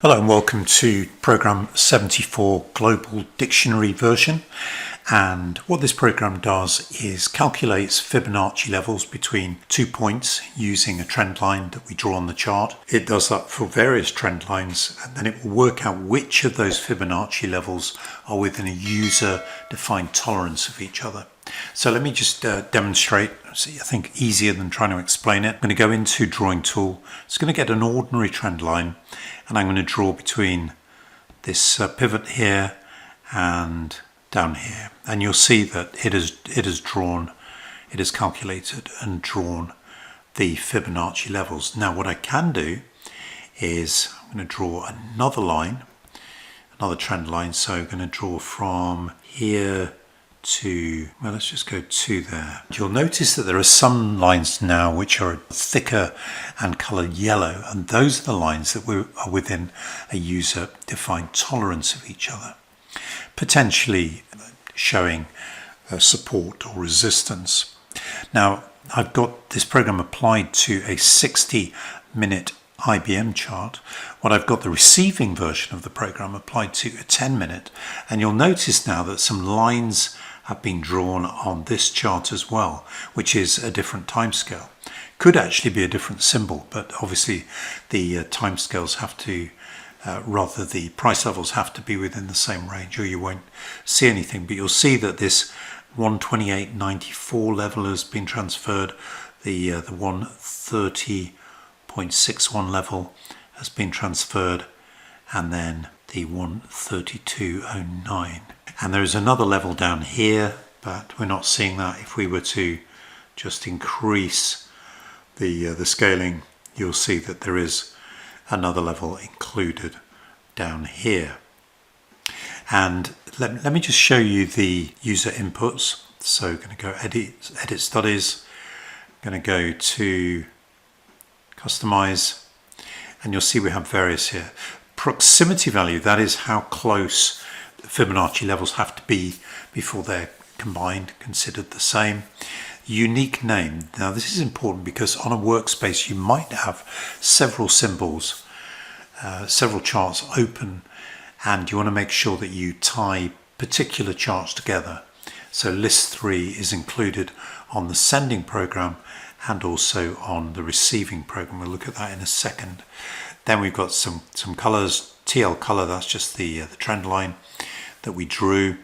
Hello and welcome to program 74 Global Dictionary version, and what this program does is calculates Fibonacci levels between 2 points using a trend line that we draw on the chart. It does that for various trend lines, and then it will work out which of those Fibonacci levels are within a user defined tolerance of each other. So let me just demonstrate. I think easier than trying to explain it. I'm going to go into drawing tool. It's going to get an ordinary trend line, and I'm going to draw between this pivot here and down here, and you'll see that it has calculated and drawn the Fibonacci levels. Now what I can do is I'm going to draw another line, another trend line. So I'm going to draw from here to, well, let's just go to there. You'll notice that there are some lines now which are thicker and coloured yellow, and those are the lines that are within a user defined tolerance of each other, potentially showing support or resistance. Now I've got this program applied to a 60-minute IBM chart. What I've got the receiving version of the program applied to a 10-minute, and you'll notice now that some lines have been drawn on this chart as well, which is a different timescale. Could actually be a different symbol, but obviously the timescales have to, rather the price levels have to be within the same range, or you won't see anything. But you'll see that this 128.94 level has been transferred, the 130.61 level has been transferred, and then the 132.09. And there is another level down here, but we're not seeing that. If we were to just increase the scaling, you'll see that there is another level included down here. And let me just show you the user inputs. So I'm going to go edit studies, I'm going to go to customize, and you'll see we have various here. Proximity value, that is how close Fibonacci levels have to be before they're combined, considered the same. Unique name. Now this is important because on a workspace you might have several symbols, several charts open, and you want to make sure that you tie particular charts together. So list 3 is included on the sending program and also on the receiving program. We'll look at that in a second. Then we've got some colors. TL color, that's just the trend line that we drew.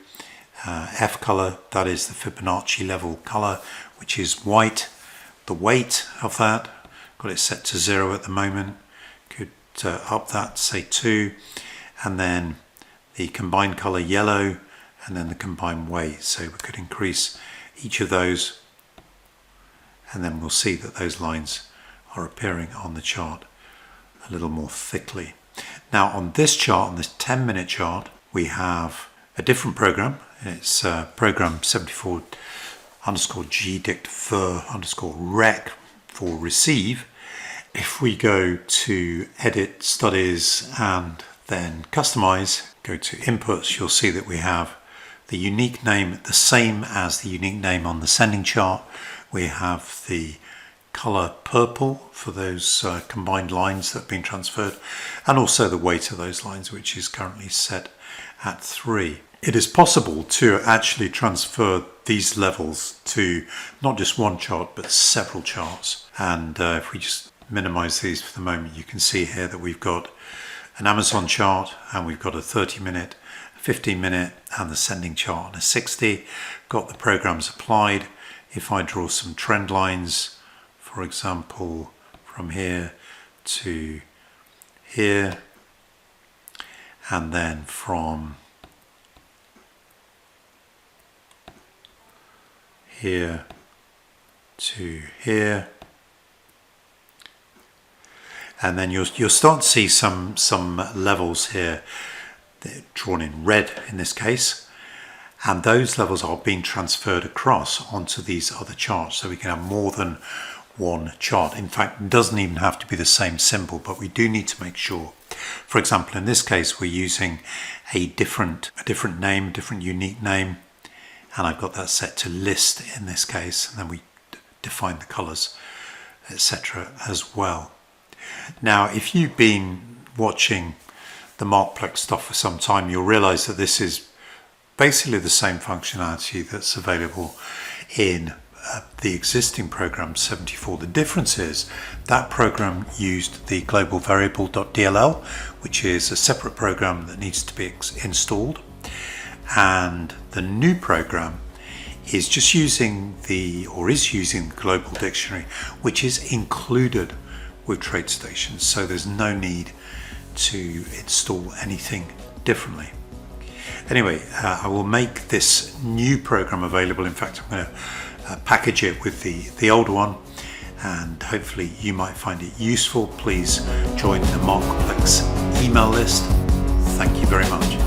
F color, that is the Fibonacci level color, which is white. The weight of that, got it set to 0 at the moment. Could up that, say 2, and then the combined color yellow, and then the combined weight. So we could increase each of those, and then we'll see that those lines are appearing on the chart a little more thickly. Now on this chart, on this 10-minute chart, we have a different program. It's program 74 underscore gdict for underscore rec for receive. If we go to edit studies and then customize, go to inputs, you'll see that we have the unique name, the same as the unique name on the sending chart. We have the color purple for those combined lines that have been transferred, and also the weight of those lines, which is currently set at 3. It is possible to actually transfer these levels to not just one chart but several charts, and if we just minimize these for the moment, you can see here that we've got an Amazon chart, and we've got a 30-minute, 15-minute, and the sending chart on a 60. Got the programs applied. If I draw some trend lines, for example, from here to here, and then from here to here, and then you'll start to see some levels here. They're drawn in red in this case, and those levels are being transferred across onto these other charts, so we can have more than one chart. In fact, it doesn't even have to be the same symbol, but we do need to make sure. For example, in this case, we're using a different name, different unique name, and I've got that set to list in this case, and then we define the colors, etc. as well. Now, if you've been watching the Markplex stuff for some time, you'll realize that this is basically the same functionality that's available in the existing program 74. The difference is that program used the global variable.dll, which is a separate program that needs to be installed, and the new program is just using the global dictionary, which is included with TradeStation, so there's no need to install anything differently. Anyway, I will make this new program available. In fact, I'm going to package it with the old one, and hopefully you might find it useful. Please join the Markplex email list. Thank you very much.